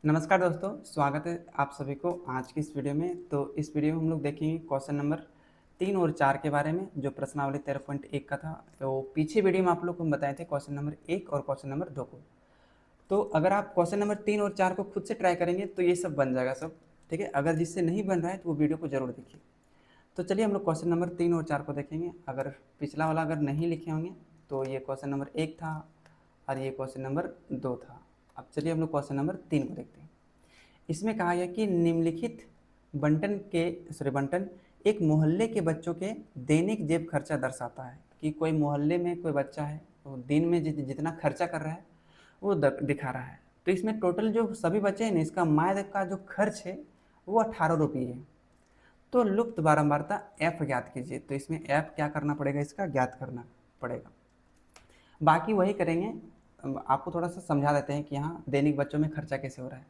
नमस्कार दोस्तों, स्वागत है आप सभी को आज की इस वीडियो में। तो इस वीडियो में हम लोग देखेंगे क्वेश्चन नंबर 3 और 4 के बारे में, जो प्रश्नावली 13.1 का था। तो पीछे वीडियो में आप लोग को हम बताए थे क्वेश्चन नंबर 1 और क्वेश्चन नंबर 2 को। तो अगर आप क्वेश्चन नंबर 3 और 4 को खुद से ट्राई करेंगे तो ये सब बन जाएगा सब, ठीक है। अगर जिससे नहीं बन रहा है तो वो वीडियो को जरूर देखिए। तो चलिए हम लोग क्वेश्चन नंबर 3 और 4 को देखेंगे। अगर पिछला वाला अगर नहीं लिखे होंगे तो ये क्वेश्चन नंबर 1 था और ये क्वेश्चन नंबर 2 था। अब चलिए हम लोग क्वेश्चन नंबर 3 को देखते हैं। इसमें कहा गया कि निम्नलिखित बंटन एक मोहल्ले के बच्चों के दैनिक जेब खर्चा दर्शाता है। कि कोई मोहल्ले में कोई बच्चा है तो दिन में जितना खर्चा कर रहा है वो दिखा रहा है। तो इसमें टोटल जो सभी बच्चे हैं ना, इसका माह का जो खर्च है वो 18 रुपये है। तो लुप्त बारंबारता एफ ज्ञात कीजिए। तो इसमें एफ क्या करना पड़ेगा, इसका ज्ञात करना पड़ेगा। बाकी वही करेंगे। आपको थोड़ा सा समझा देते हैं कि यहाँ दैनिक बच्चों में खर्चा कैसे हो रहा है।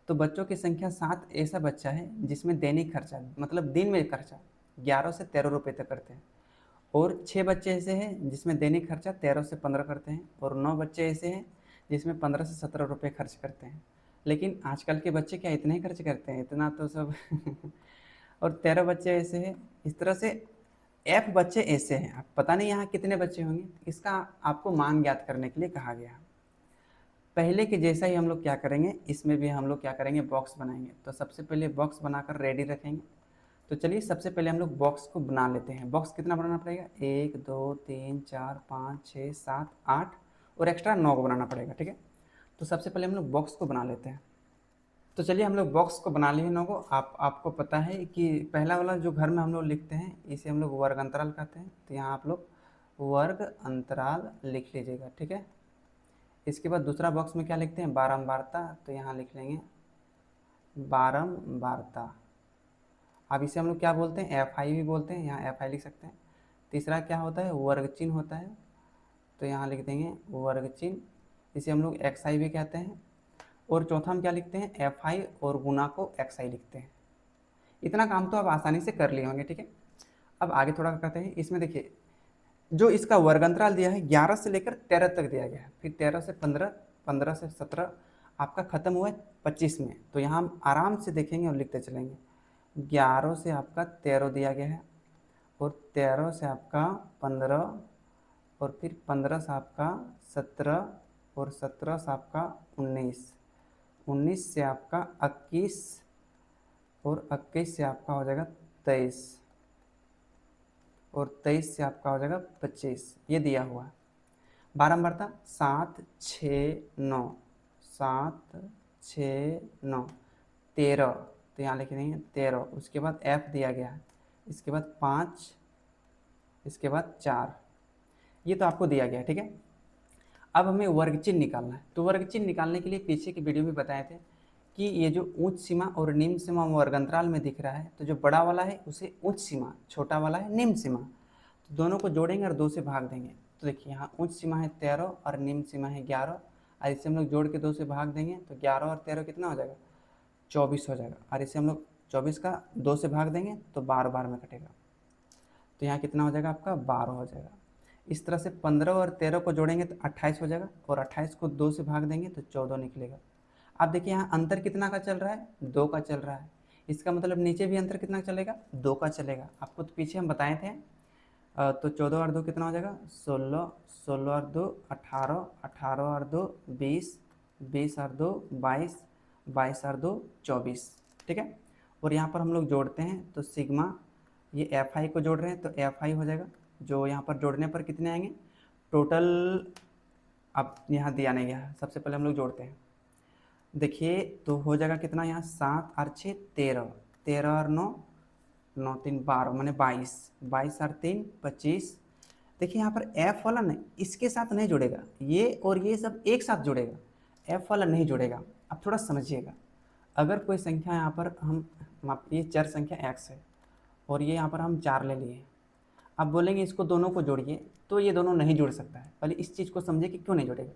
तो बच्चों की संख्या 7 ऐसा बच्चा है जिसमें दैनिक खर्चा मतलब दिन में खर्चा 11 से 13 रुपये तक करते हैं। और 6 बच्चे ऐसे हैं जिसमें दैनिक खर्चा 13 से 15 करते हैं। और 9 बच्चे ऐसे हैं जिसमें 15 से 17 रुपये खर्च करते हैं। लेकिन आजकल के बच्चे क्या इतना ही खर्च करते हैं, इतना तो सब और 13 बच्चे ऐसे हैं। इस तरह से एफ बच्चे ऐसे हैं। आप पता नहीं यहाँ कितने बच्चे होंगे, इसका आपको मान ज्ञात करने के लिए कहा गया। पहले के जैसा ही हम लोग क्या करेंगे, इसमें भी हम लोग क्या करेंगे, बॉक्स बनाएंगे। तो सबसे पहले बॉक्स बनाकर रेडी रखेंगे। तो चलिए सबसे पहले हम लोग बॉक्स को बना लेते हैं। बॉक्स कितना बनाना पड़ेगा, 1 2 3 4 5 6 7 8 और एक्स्ट्रा 9 को बनाना पड़ेगा, ठीक है। तो सबसे पहले हम लोग बॉक्स को बना लेते हैं। तो चलिए हम लोग बॉक्स को बना लिए 9 को। आपको पता है कि पहला वाला जो घर में हम लोग लिखते हैं इसे हम लोग वर्ग अंतराल कहते हैं। तो यहाँ आप लोग वर्ग अंतराल लिख लीजिएगा, ठीक है। इसके बाद दूसरा बॉक्स में क्या लिखते हैं, बारंबारता। तो यहाँ लिख लेंगे बारंबारता। अब इसे हम लोग क्या बोलते हैं, एफ आई भी बोलते हैं, यहाँ एफ आई लिख सकते हैं। तीसरा क्या होता है, वर्ग चिन्ह होता है। तो यहाँ लिख देंगे वर्ग चिन्ह, इसे हम लोग एक्स आई भी कहते हैं। और चौथा हम क्या लिखते हैं, एफ आई और गुना को एक्स आई लिखते हैं। इतना काम तो आप आसानी से कर लिए होंगे, ठीक है। अब आगे थोड़ा करते हैं। इसमें देखिए जो इसका वर्ग अंतराल दिया है 11 से लेकर 13 तक दिया गया है। फिर 13 से 15, 15 से 17 आपका खत्म हुआ है 25 में। तो यहाँ हम आराम से देखेंगे और लिखते चलेंगे। 11 से आपका 13 दिया गया है, और 13 से आपका 15, और फिर 15 से आपका 17, और 17 से आपका 19, 19 से आपका 21, और 21 से आपका हो जाएगा 23, और 23 से आपका हो जाएगा 25। ये दिया हुआ है। बारंबारता 7 6 9, 7 6 9 13। तो यहाँ लिख देंगे 13। उसके बाद एफ दिया गया है, इसके बाद 5, इसके बाद 4। ये तो आपको दिया गया है, ठीक है। अब हमें वर्ग चिन्ह निकालना है। तो वर्ग चिन्ह निकालने के लिए पीछे की वीडियो में बताए थे कि ये जो उच्च सीमा और निम्न सीमा वर्ग अंतराल में दिख रहा है, तो जो बड़ा वाला है उसे उच्च सीमा, छोटा वाला है निम्न सीमा। तो दोनों को जोड़ेंगे और 2 से भाग देंगे। तो देखिए यहाँ उच्च सीमा है 13 और निम्न सीमा है 11, और इसे हम लोग जोड़ के 2 से भाग देंगे। तो 11 और 13 कितना हो जाएगा, 24 हो जाएगा। और इसे हम लोग 24 का 2 से भाग देंगे तो 12 बार में कटेगा। तो यहाँ कितना हो जाएगा, आपका 12 हो जाएगा। इस तरह से 15 और 13 को जोड़ेंगे तो 28 हो जाएगा, और 28 को 2 से भाग देंगे तो 14 निकलेगा। अब देखिए यहाँ अंतर कितना का चल रहा है, 2 का चल रहा है। इसका मतलब नीचे भी अंतर कितना चलेगा, 2 का चलेगा। आपको तो पीछे हम बताए थे। तो 14 और 2 कितना हो जाएगा, 16, 16 और 2 18, 18 और 2 20, 20 और 2 22, 22 और 2 24, ठीक है। और यहाँ पर हम लोग जोड़ते हैं तो सिग्मा, ये एफ आई को जोड़ रहे हैं तो एफ आई हो जाएगा। जो यहाँ पर जोड़ने पर कितने आएंगे टोटल, अब यहाँ दिया नहीं गया। सबसे पहले हम लोग जोड़ते हैं, देखिए तो हो जाएगा कितना, यहाँ 7 और 6 13, 13 और 9 9 3 12 मैंने 22, 22 और 3 25। देखिए यहाँ पर एफ वाला नहीं, इसके साथ नहीं जुड़ेगा, ये और ये सब एक साथ जुड़ेगा, एफ वाला नहीं जुड़ेगा। अब थोड़ा समझिएगा। अगर कोई संख्या यहाँ पर हम ये चर संख्या एक्स है और ये यहाँ पर हम 4 ले लिए, अब बोलेंगे इसको दोनों को जोड़िए, तो ये दोनों नहीं जुड़ सकता है। पहले इस चीज़ को समझिए कि क्यों नहीं जुड़ेगा।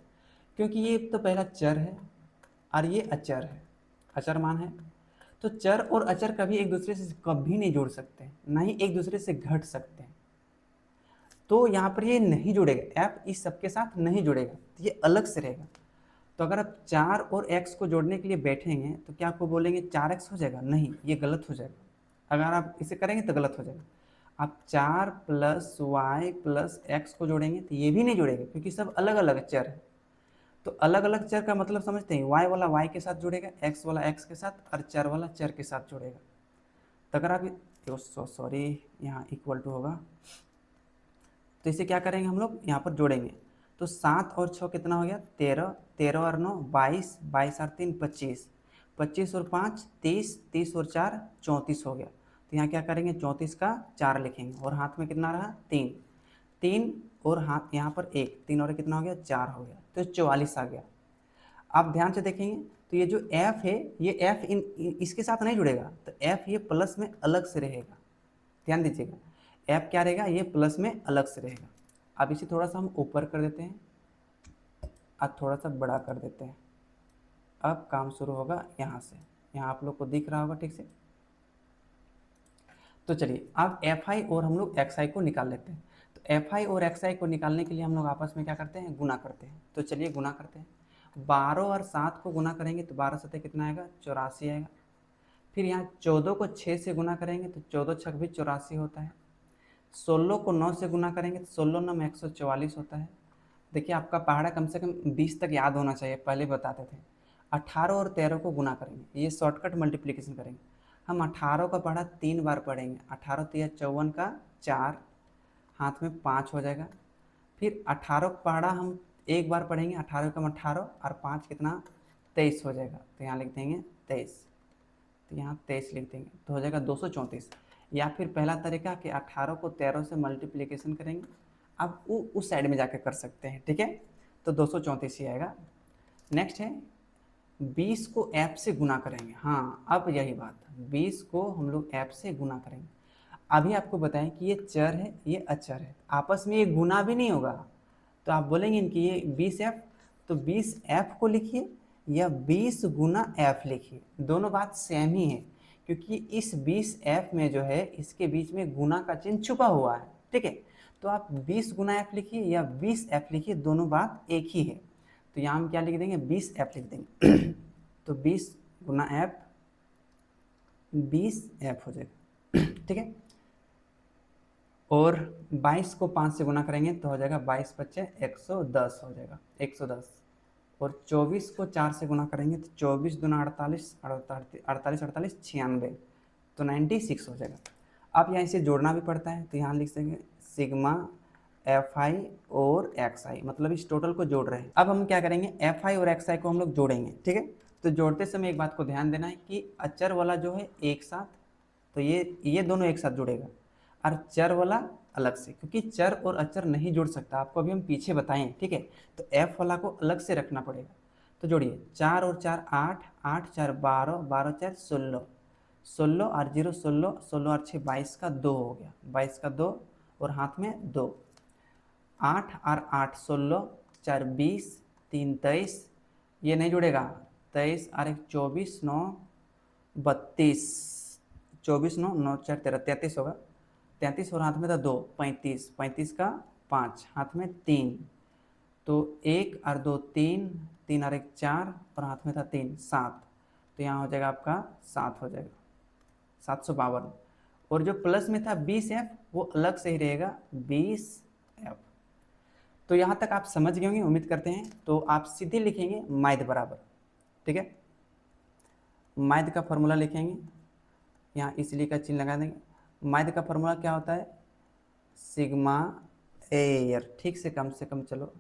क्योंकि ये तो पहला चर है और ये अचर है, अचर मान है। तो चर और अचर कभी एक दूसरे से कभी नहीं जुड़ सकते, ना ही एक दूसरे से घट सकते हैं। तो यहाँ पर ये नहीं जुड़ेगा, एफ इस सबके साथ नहीं जुड़ेगा, तो ये अलग से रहेगा। तो अगर आप 4 और x को जोड़ने के लिए बैठेंगे तो क्या आपको बोलेंगे 4x हो जाएगा? नहीं, ये गलत हो जाएगा। अगर आप इसे करेंगे तो गलत हो जाएगा। आप 4 + y + x को जोड़ेंगे तो ये भी नहीं जुड़ेगा, क्योंकि सब अलग अलग चर है। तो अलग अलग चर का मतलब समझते हैं, y वाला y के साथ जुड़ेगा, x वाला x के साथ, और चर वाला चर के साथ जुड़ेगा। तो अगर आप सॉरी यहाँ इक्वल टू होगा, तो इसे क्या करेंगे हम लोग यहाँ पर जोड़ेंगे। तो 7 और 6 कितना हो गया? 13, 13 और 9 22, 22 और 3 25, 25 और 5 30, 30 और 4 34 हो गया। तो यहाँ क्या करेंगे? 34 का 4 लिखेंगे, और हाथ में कितना रहा? 3, 3 और हाथ यहाँ पर 1, 3 और कितना हो गया? 4 हो गया, तो 44 आ गया। आप ध्यान से देखेंगे तो ये जो f है, ये f इसके साथ नहीं जुड़ेगा, तो f ये प्लस में अलग से रहेगा। ध्यान दीजिएगा, f क्या रहेगा? ये प्लस में अलग से रहेगा। अब इसे थोड़ा सा हम ऊपर कर देते हैं, अब थोड़ा सा बड़ा कर देते हैं। अब काम शुरू होगा यहाँ से, यहाँ आप लोग को दिख रहा होगा ठीक से। तो चलिए अब fi और हम लोग xi को निकाल लेते हैं। तो fi और xi को निकालने के लिए हम लोग आपस में क्या करते हैं? गुना करते हैं। तो चलिए गुना करते हैं। 12 और 7 को गुना करेंगे तो 12 7 कितना आएगा? 84 आएगा। फिर यहाँ 14 को 6 से गुना करेंगे तो 14 6 भी 84 होता है। 16 को 9 से गुना करेंगे तो 16 9 में 144 होता है। देखिए आपका पहाड़ा कम से कम 20 तक याद होना चाहिए, पहले बताते थे। 18 और 13 को गुना करेंगे, ये शॉर्टकट मल्टीप्लिकेशन करेंगे। हम 18 का पढ़ा 3 बार पढ़ेंगे, 18 3 54 का 4, हाथ में 5 हो जाएगा। फिर 18 का पढ़ा हम एक बार पढ़ेंगे, 18 कम 18 और 5 कितना? 23 हो जाएगा। तो यहाँ लिख देंगे 23, तो यहाँ 23 लिख देंगे, तो हो जाएगा 234। या फिर पहला तरीका कि 18 को 13 से मल्टीप्लिकेशन करेंगे, अब उस साइड में जाकर कर सकते हैं, ठीक है। तो 234 ही आएगा। नेक्स्ट है 20 को f से गुना करेंगे। हाँ, अब यही बात, 20 को हम लोग f से गुना करेंगे। अभी आपको बताएं कि ये चर है, ये अचर है, आपस में ये गुना भी नहीं होगा। तो आप बोलेंगे कि ये 20f, तो 20f को लिखिए या 20 गुना f लिखिए, दोनों बात सेम ही है, क्योंकि इस 20f में जो है इसके बीच में गुना का चिन्ह छुपा हुआ है, ठीक है। तो आप 20 गुना f लिखिए या 20f लिखिए, दोनों बात एक ही है। तो यहाँ हम क्या लिख देंगे? 20f लिख देंगे। तो 20 गुना f 20f हो जाएगा, ठीक है। और 22 को 5 से गुना करेंगे तो हो जाएगा 22 बच्चे 110 हो जाएगा, 110। और 24 को 4 से गुना करेंगे तो 24 दूना 48, 48 48 96, तो 96 हो जाएगा। अब यहाँ इसे जोड़ना भी पड़ता है, तो यहाँ लिख देंगे सिग्मा fi और xi, मतलब इस टोटल को जोड़ रहे हैं। अब हम क्या करेंगे? fi और xi को हम लोग जोड़ेंगे, ठीक है। तो जोड़ते समय एक बात को ध्यान देना है कि अचर वाला जो है एक साथ, तो ये दोनों एक साथ जुड़ेगा, और चर वाला अलग से, क्योंकि चर और अचर नहीं जुड़ सकता, आपको अभी हम पीछे बताएं, ठीक है। तो f वाला को अलग से रखना पड़ेगा। तो जोड़िए, 4 और 4 8, 8 4 12, 12 4 16, 16 और 0 16, 16 और 6 22 का 2 हो गया, 22 का 2 और हाथ में 2, 8 और 8 16, 4 20, 3 23, ये नहीं जुड़ेगा, 23 और 1 24, 9 32, 24 9 9 4 13 33 होगा, 33 और हाथ में था 2 35, 35 का 5, हाथ में 3, तो 1 और 2 3, 3 और 1 4 और हाथ में था 3 7, तो यहाँ हो जाएगा आपका 7 हो जाएगा, 752। और जो प्लस में था 20f वो अलग से ही रहेगा 20f। तो यहाँ तक आप समझ गए होंगे, उम्मीद करते हैं। तो आप सीधे लिखेंगे माइद बराबर, ठीक है। माइद का फॉर्मूला लिखेंगे, यहाँ इसलिए का चिन्ह लगा देंगे। माइद का फॉर्मूला क्या होता है? सिग्मा एयर, ठीक से कम चलो,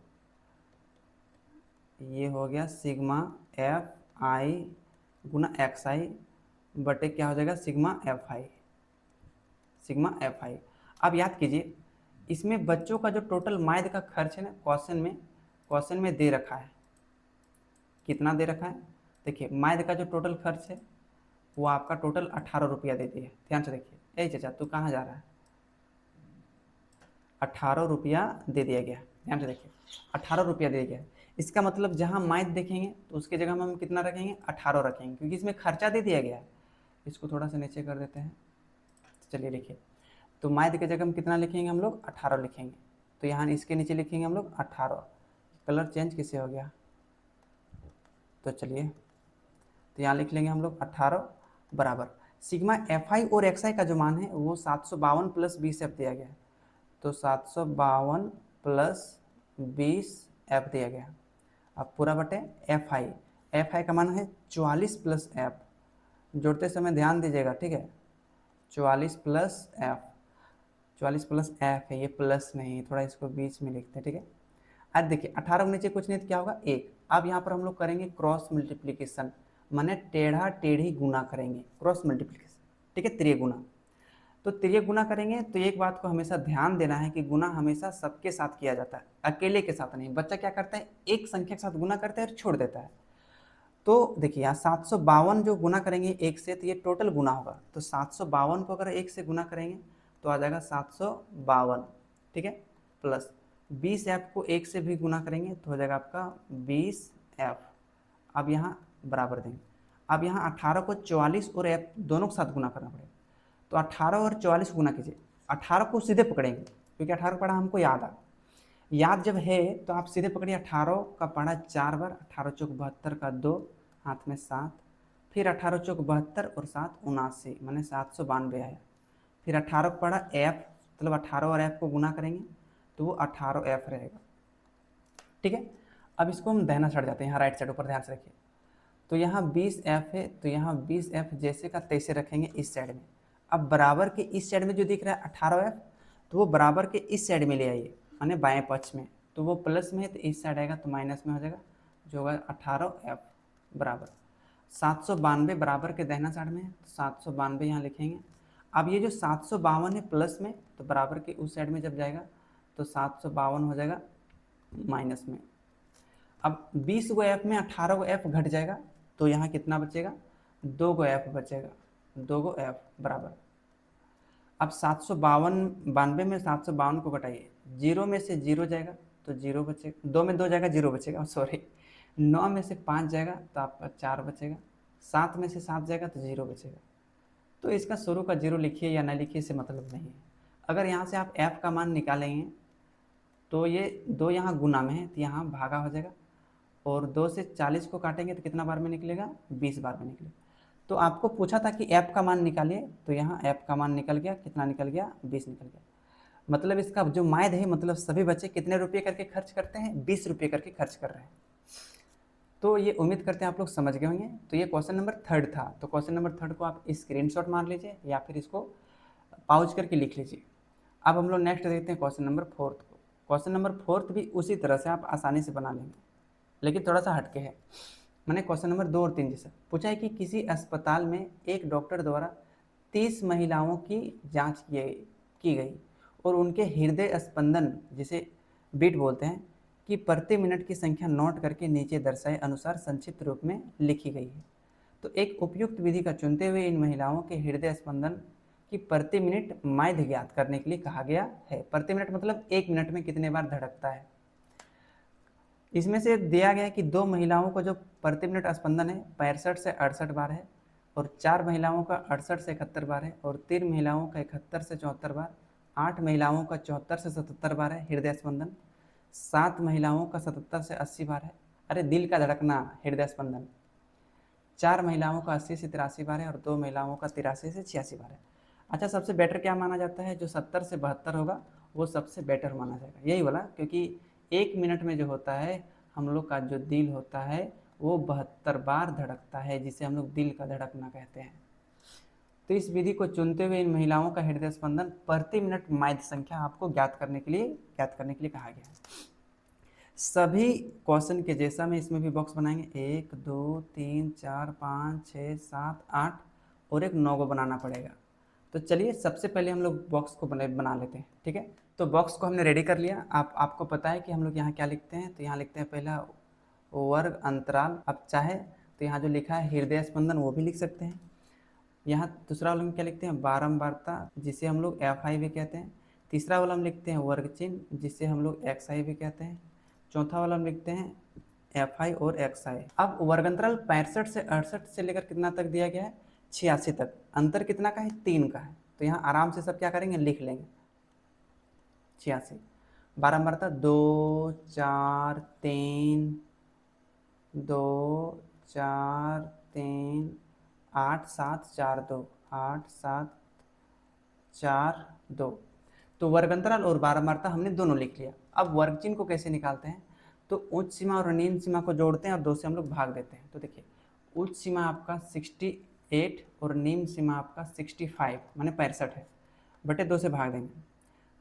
ये हो गया सिग्मा एफ आई गुना एक्स आई बटे क्या हो जाएगा? Sigma F I, sigma F I. अब याद कीजिए, इसमें बच्चों का जो टोटल माइद का खर्च है ना, क्वेश्चन में दे रखा है, कितना दे रखा है? देखिए, माइद का जो टोटल खर्च है वो आपका टोटल 18 रुपया दे दिया। ध्यान से देखिए, ए चाचा तू कहाँ जा रहा है? 18 रुपया दे दिया गया। ध्यान से देखिए, 18 रुपया दे दिया गया। इसका मतलब जहाँ माइद देखेंगे तो उसके जगह में हम कितना रखेंगे? 18 रखेंगे, क्योंकि इसमें खर्चा दे दिया गया है। इसको थोड़ा सा नीचे कर देते हैं। चलिए लिखिए, तो माइद की जगह हम कितना लिखेंगे? हम लोग 18 लिखेंगे। तो यहाँ इसके नीचे लिखेंगे हम लोग 18। कलर चेंज किससे हो गया? तो चलिए, तो यहाँ लिख लेंगे हम लोग 18 बराबर सिग्मा एफ आई और एक्स आई का जो मान है वो 752 प्लस 20 एफ दिया गया है। तो 752 प्लस 20 एफ दिया गया। अब पूरा बटे एफ आई का मान है 44 प्लस एफ, जोड़ते समय ध्यान दीजिएगा, ठीक है। 44 प्लस एफ, 44 प्लस एफ है, ये प्लस नहीं, थोड़ा इसको बीच में लिखते हैं, ठीक है। अब देखिए 18 के नीचे कुछ नहीं तो क्या होगा 1। अब यहाँ पर हम लोग करेंगे क्रॉस मल्टीप्लीकेशन, माने टेढ़ा टेढ़ी गुना करेंगे, क्रॉस मल्टीप्लीकेशन, ठीक है, त्रिय गुना। तो त्रिय गुना करेंगे तो एक बात को हमेशा ध्यान देना है कि गुना हमेशा सबके साथ किया जाता है, अकेले के साथ नहीं। बच्चा क्या करता है, एक संख्या के साथ गुना करता है और छोड़ देता है। तो देखिए यहाँ 752 जो गुना करेंगे एक से, तो ये टोटल गुना होगा। तो 752 को अगर एक से गुना करेंगे तो आ जाएगा 752, ठीक है, प्लस 20 एफ को एक से भी गुना करेंगे तो हो जाएगा आपका 20 एफ। अब यहाँ बराबर देंगे। अब यहाँ 18 को 44 और एफ दोनों के साथ गुना करना पड़ेगा। तो 18 और 44 गुना कीजिए, 18 को सीधे पकड़ेंगे क्योंकि 18 पढ़ा हमको याद जब है तो आप सीधे पकड़िए। 18 का पढ़ा 4 बार, 18 चौक 72 का 2, हाथ में 7, फिर 18 चौक 72 और 7 79, मैंने 792 आया। फिर 18 को पढ़ा एफ, मतलब 18 और एफ को गुना करेंगे तो वो 18 एफ रहेगा, ठीक है। अब इसको हम दाहिना साइड जाते हैं, यहाँ राइट साइड ऊपर ध्यान से रखिए। तो यहाँ 20 एफ है, तो यहाँ 20 एफ जैसे का तैसे रखेंगे इस साइड में। अब बराबर के इस साइड में जो दिख रहा है 18 एफ, तो वो बराबर के इस साइड में ले आइए, माने बाएं पक्ष में। तो वो प्लस में है तो इस साइड आएगा तो माइनस में हो जाएगा, जो होगा 18 एफ बराबर 792 बराबर के दाहिना साइड में है, तो 792 यहाँ लिखेंगे। अब ये जो 752 है प्लस में, तो बराबर के उस साइड में जब जाएगा तो 752 हो जाएगा माइनस में। अब 20 गो एफ में 18 गो एफ घट जाएगा तो यहाँ कितना बचेगा, 2 गो एफ बचेगा, 2 गो एफ बराबर। अब 752 में 752 को घटाइए, 0 में से 0 जाएगा तो 0 बचेगा, 2 में 2 जाएगा 0 बचेगा, सॉरी। 9 में से 5 जाएगा तो आपका 4 बचेगा, 7 में से 7 जाएगा तो 0 बचेगा। तो इसका शुरू का 0 लिखिए या ना लिखिए, इससे मतलब नहीं है। अगर यहाँ से आप f का मान निकालेंगे तो ये 2 यहाँ गुना में है तो यहाँ भागा हो जाएगा, और 2 से 40 को काटेंगे तो कितना बार में निकलेगा, 20 बार में निकलेगा। तो आपको पूछा था कि f का मान निकालिए, तो यहाँ f का मान निकल गया, कितना निकल गया, 20 निकल गया। मतलब इसका जो मायद है, मतलब सभी बच्चे कितने रुपये करके खर्च करते हैं, 20 रुपये करके खर्च कर रहे हैं। तो ये उम्मीद करते हैं आप लोग समझ गए होंगे। तो ये क्वेश्चन नंबर 3 था। तो क्वेश्चन नंबर 3 को आप स्क्रीनशॉट मार लीजिए या फिर इसको पाउज करके लिख लीजिए। अब हम लोग नेक्स्ट देखते हैं क्वेश्चन नंबर 4 को। क्वेश्चन नंबर 4 भी उसी तरह से आप आसानी से बना लेंगे, लेकिन थोड़ा सा हटके है। मैंने क्वेश्चन नंबर 2 और 3 जैसा पूछा है कि किसी अस्पताल में एक डॉक्टर द्वारा 30 महिलाओं की जाँच की गई और उनके हृदय स्पंदन, जिसे बीट बोलते हैं, कि प्रति मिनट की संख्या नोट करके नीचे दर्शाए अनुसार संक्षिप्त रूप में लिखी गई है। तो एक उपयुक्त विधि का चुनते हुए इन महिलाओं के हृदय स्पंदन की प्रति मिनट माध्य ज्ञात करने के लिए कहा गया है। प्रति मिनट मतलब 1 मिनट में कितने बार धड़कता है। इसमें से दिया गया है कि 2 महिलाओं का जो प्रति मिनट स्पंदन है 65 से 68 बार है, और 4 महिलाओं का 68 से 71 बार है, और 3 महिलाओं का 71 से 74 बार, 8 महिलाओं का 74 से 77 बार है हृदय स्पंदन, 7 महिलाओं का 77 से 80 बार है, अरे दिल का धड़कना, हृदय स्पंदन, 4 महिलाओं का 80 से 83 बार है, और 2 महिलाओं का 83 से 86 बार है। अच्छा, सबसे बेटर क्या माना जाता है, जो 70 से 72 होगा वो सबसे बेटर माना जाएगा, यही वाला, क्योंकि 1 मिनट में जो होता है हम लोग का जो दिल होता है वो 72 बार धड़कता है, जिसे हम लोग दिल का धड़कना कहते हैं। तो इस विधि को चुनते हुए इन महिलाओं का हृदय स्पंदन प्रति मिनट माध्य संख्या आपको ज्ञात करने के लिए कहा गया है। सभी क्वेश्चन के जैसा में इसमें भी बॉक्स बनाएंगे, 1 2 3 4 5 6 7 8 और एक 9 को बनाना पड़ेगा। तो चलिए सबसे पहले हम लोग बॉक्स को बना लेते हैं, ठीक है। तो बॉक्स को हमने रेडी कर लिया। आपको पता है कि हम लोग यहाँ क्या लिखते हैं, तो यहाँ लिखते हैं पहला वर्ग अंतराल। अब चाहे तो यहाँ जो लिखा है हृदय स्पंदन वो भी लिख सकते हैं। यहाँ दूसरा वाला हम क्या लिखते हैं, बारंबारता, जिसे हम लोग FI भी कहते हैं। तीसरा वाला हम लिखते हैं वर्ग चिन्ह, जिसे हम लोग XI भी कहते हैं। चौथा वाला हम लिखते हैं FI और XI। अब वर्गंतराल 65 से 68 से लेकर कितना तक दिया गया है, 86 तक। अंतर कितना का है, 3 का है। तो यहाँ आराम से सब क्या करेंगे, लिख लेंगे 86। बारंबारता 2 4 3 2 4 3 8 7 4 2 8 7 4 2। तो वर्ग अंतराल और बारंबारता हमने दोनों लिख लिया। अब वर्ग चिन्ह को कैसे निकालते हैं, तो उच्च सीमा और निम्न सीमा को जोड़ते हैं और 2 से हम लोग भाग देते हैं। तो देखिए उच्च सीमा आपका 68 और निम्न सीमा आपका 65 माने 65 है, बटे 2 से भाग देंगे।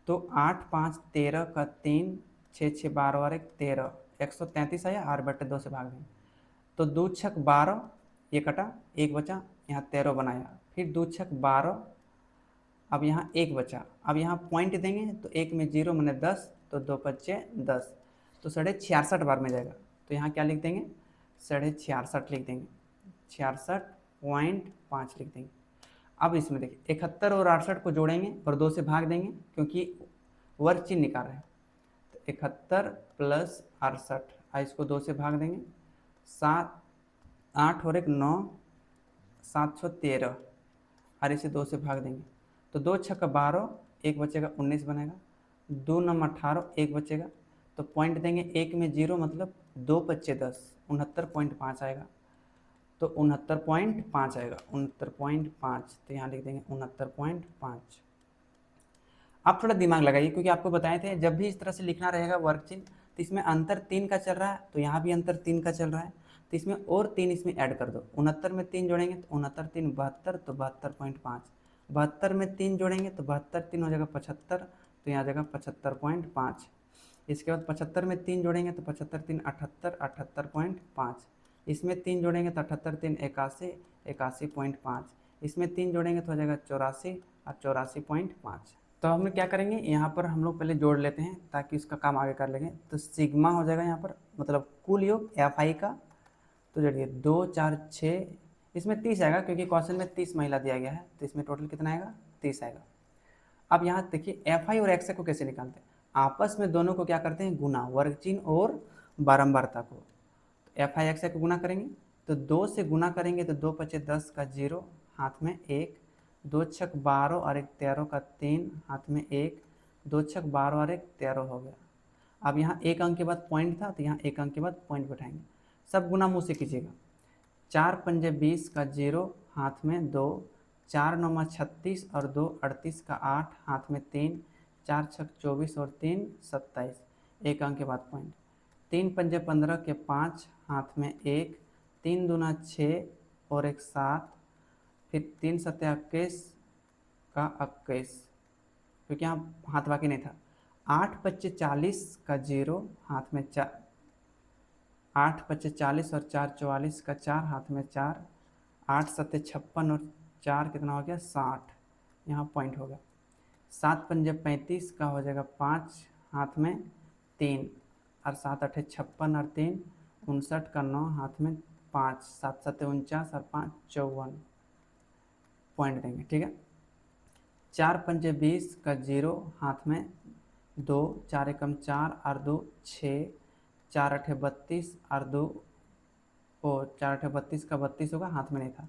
तो 8 5 13 का 3 6 6 12 और 1 13 133 आया, 8 बटे 2 से भाग देंगे। तो 2 छक 12, ये कटा, एक बचा, यहाँ 13 बनाया, फिर 2 छक 12, अब यहाँ एक बचा। अब यहाँ पॉइंट देंगे तो एक में 0 मैंने 10, तो 2 बच्चे 10, तो 66 बार में जाएगा। तो यहाँ क्या लिख देंगे, 66 लिख देंगे, 66.5 लिख देंगे। अब इसमें देखिए 71 और 68 को जोड़ेंगे और 2 से भाग देंगे क्योंकि वर्ग चिन्ह निकाल रहे हैं। तो 71 प्लस 68, इसको 2 से भाग देंगे, 7 8 और 1 9 713, और इसे 2 से भाग देंगे। तो 2 छक 12, एक बचेगा 19 बनेगा, 2 9 18, एक बचेगा, तो पॉइंट देंगे, एक में 0 मतलब 2 बच्चे 10, 69.5 आएगा। तो 69.5 आएगा, 69.5, तो यहाँ लिख देंगे 69.5। आप थोड़ा दिमाग लगाइए क्योंकि आपको बताए थे जब भी इस तरह से लिखना रहेगा वर्ग चिन्ह तो इसमें अंतर 3 का चल रहा है, तो यहाँ भी अंतर 3 का चल रहा है, तो इसमें और 3 इसमें ऐड कर दो। 69 में 3 जोड़ेंगे तो 69 3 72, तो 72.5, 72 में 3 जोड़ेंगे तो 72 3 हो जाएगा 75, तो यहाँ आ जाएगा 75.5। इसके बाद 75 में 3 जोड़ेंगे तो 75 3 78, 78.5, इसमें 3 जोड़ेंगे तो 78 3 81, 81.5, इसमें 3 जोड़ेंगे तो हो जाएगा 84 और 84.5। तो हम क्या करेंगे, यहाँ पर हम लोग पहले जोड़ लेते हैं ताकि इसका काम आगे कर लेंगे। तो सिग्मा हो जाएगा यहाँ पर मतलब कुल योग एफ आई का, तो जोड़िए 2 4 6, इसमें 30 आएगा क्योंकि क्वेश्चन में 30 महिला दिया गया है, तो इसमें टोटल कितना आएगा, 30 आएगा। अब यहाँ देखिए एफ आई और एक्स आई को कैसे निकालते हैं, आपस में दोनों को क्या करते हैं, गुना, वर्ग चिन्ह और बारंबारता को। तो एफ आई एक्स आई को गुना करेंगे, तो 2 से गुना करेंगे तो 2 पचे 10 का 0, हाथ में 1, 2 छक 12 और 1 13 का 3, हाथ में 1, 2 छक 12 और 1 13 हो गया। अब यहाँ एक अंक के बाद पॉइंट था, तो यहाँ एक अंक के बाद पॉइंट बैठाएंगे, सब गुना मुँह से कीजिएगा। 4 पंजे 20 का 0, हाथ में 2, 4 9 36 और 2 38 का 8, हाथ में 3, 4 छक 24 और 3 27, एक अंक के बाद पॉइंट। 3 पंजे 15 के 5, हाथ में 1, 3 दूना 6 और 1 7, फिर 3 सत्या 21 का 21, क्योंकि यहाँ हाथ बाकी नहीं था। 8 पच्चे 40 का 0, हाथ में 4, 8 पच्चे 40 और 4 44 का 4, हाथ में 4, 8 सत्ते 56 और 4 कितना हो गया 60, यहाँ पॉइंट होगा। 7 पंजे 35 का हो जाएगा 5, हाथ में 3, और 7 8 56 और 3 59 का 9, हाथ में 5, 7 7 49 और 5 54, पॉइंट देंगे, ठीक है। 4 पंजे 20 का 0, हाथ में 2, 4 एकम 4 और 2 6, 4 अठे 32 और 2 4 अठे 32 का 32 होगा, हाथ में नहीं था,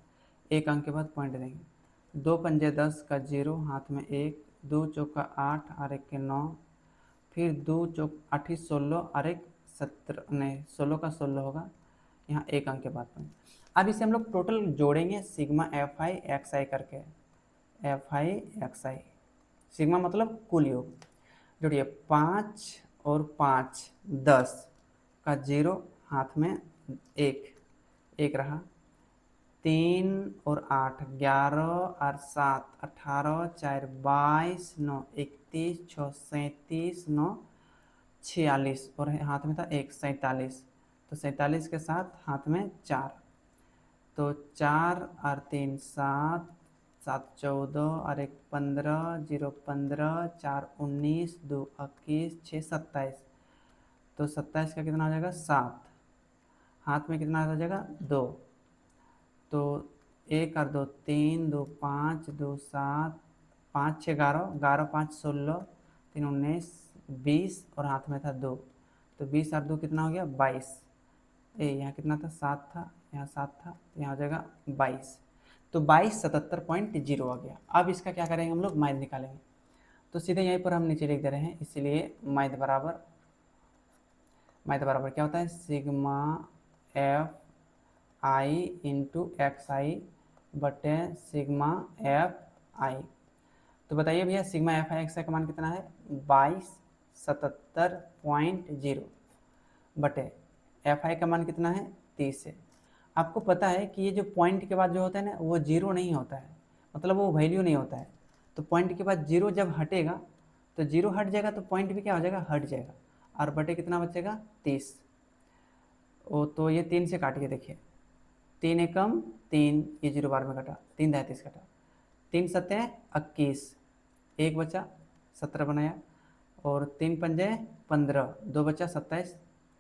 एक अंक के बाद पॉइंट देंगे। 2 पंजे 10 का 0, हाथ में 1, 2 चौका 8 और 1 के 9, फिर 2 चौक 8 16 और 1 17, नहीं 16 का 16 होगा, यहाँ एक अंक के बाद पॉइंट। अब इसे हम लोग टोटल जोड़ेंगे सिग्मा एफ आई एक्स आई करके, F I x I, sigma मतलब कुल योग। जोड़िए 5 और 5 10 का 0, हाथ में 1 रहा, 3 और 8 11 और 7 18 4 22 9 31 6 37 9 46 और हाथ में था 1 47, तो 47 के साथ हाथ में 4, तो 4 और 3 7 7 14 और 1 15 0 15 4 19 2 21 6 27, तो 27 का कितना हो जाएगा 7, हाथ में कितना हो जाएगा 2, तो 1 और 2 3 2 5 2 7 5 6 11 11 5 16 3 19 20 और हाथ में था 2, तो 20 और 2 कितना हो गया 22, यहाँ कितना था 7 था, यहाँ 7 था, तो यहाँ हो जाएगा 22, तो 22 77.0 आ गया। अब इसका क्या करेंगे हम लोग, माध्य निकालेंगे। तो सीधे यहीं पर हम नीचे लिख दे रहे हैं, इसीलिए माध्य बराबर क्या होता है, sigma F I into X I बटे सिग्मा एफ आई। तो बताइए भैया सिग्मा एफ आई एक्स का मान कितना है 2277.0 बटे एफ आई का मान कितना है 30 है। आपको पता है कि ये जो पॉइंट के बाद जो होता है ना वो जीरो नहीं होता है, मतलब वो वैल्यू नहीं होता है। तो पॉइंट के बाद जीरो जब हटेगा तो जीरो हट जाएगा तो पॉइंट भी क्या हो जाएगा हट जाएगा, और बटे कितना बचेगा 30। ओ तो ये 3 से काट के देखिए, 3 एकम 3, ये जीरो बार में कटा, 3 33 कटा, 3 सत्ते 21, एक बचा 17 बनाया, और 3 पंजे 15, 2 बचा 27,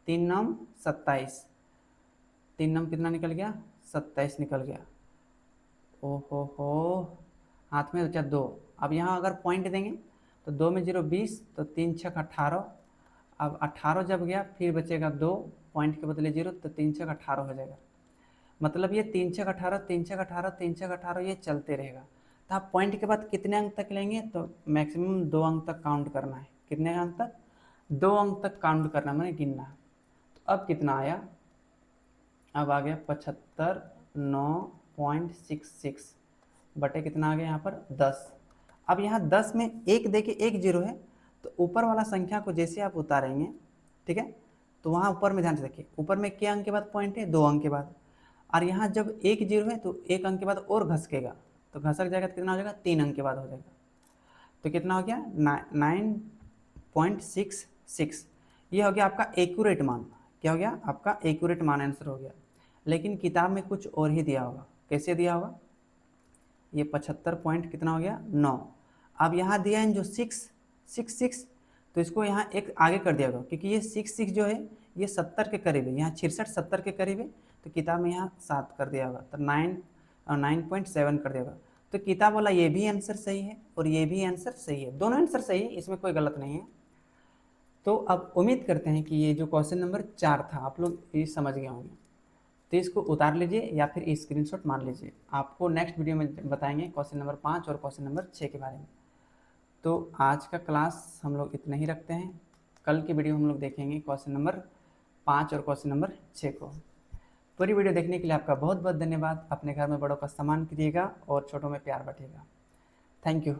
3 नम 27, 3 नम कितना निकल गया 27 निकल गया। हो हाथ में बचा 2। अब यहाँ अगर पॉइंट देंगे तो 2 में 0 20, तो 3 6 18। अब 18 जब गया फिर बचेगा 2, पॉइंट के बदले 0, तो 3 6 18 हो जाएगा। मतलब ये 3 6 18 3 6 18 3 6 18 ये चलते रहेगा। तो आप पॉइंट के बाद कितने अंक तक लेंगे, तो मैक्सिमम 2 अंक तक काउंट करना है। कितने अंक तक 2 अंक तक काउंट करना, मैंने गिनना है। तो अब कितना आया, अब आ गया 75.966 बटे कितना आ गया यहाँ पर 10। अब यहाँ 10 में एक देके एक जीरो है, तो ऊपर वाला संख्या को जैसे आप उतारेंगे, ठीक है, तो वहाँ ऊपर में ध्यान से देखिए, ऊपर में क्या अंक के बाद पॉइंट है 2 अंक के बाद, और यहाँ जब एक जीरो है तो एक अंक के बाद और घसकेगा, तो घसक जाएगा तो कितना हो जाएगा 3 अंक के बाद हो जाएगा। तो कितना हो गया 9.66। ये हो गया आपका एक्यूरेट मान। क्या हो गया आपका एक्यूरेट मान, आंसर हो गया। लेकिन किताब में कुछ और ही दिया होगा। कैसे दिया होगा, ये 75 पॉइंट कितना हो गया 9। अब यहाँ दिया है जो 6, तो इसको यहाँ एक आगे कर दिया होगा, क्योंकि ये 6 जो है ये 70 के करीब है, यहाँ 66 70 के करीब है, तो किताब में यहाँ 7 कर दिया होगा, तो 9.7 कर दिया होगा। तो किताब वाला ये भी आंसर सही है और ये भी आंसर सही है, दोनों आंसर सही है, इसमें कोई गलत नहीं है। तो अब उम्मीद करते हैं कि ये जो क्वेश्चन नंबर 4 था आप लोग ये समझ गए होंगे। तो इसको उतार लीजिए या फिर स्क्रीनशॉट मान लीजिए। आपको नेक्स्ट वीडियो में बताएंगे क्वेश्चन नंबर 5 और क्वेश्चन नंबर 6 के बारे में। तो आज का क्लास हम लोग इतना ही रखते हैं। कल की वीडियो हम लोग देखेंगे क्वेश्चन नंबर 5 और क्वेश्चन नंबर 6 को। पूरी वीडियो देखने के लिए आपका बहुत बहुत धन्यवाद। अपने घर में बड़ों का सम्मान कीजिएगा और छोटों में प्यार बांटिएगा। Thank you.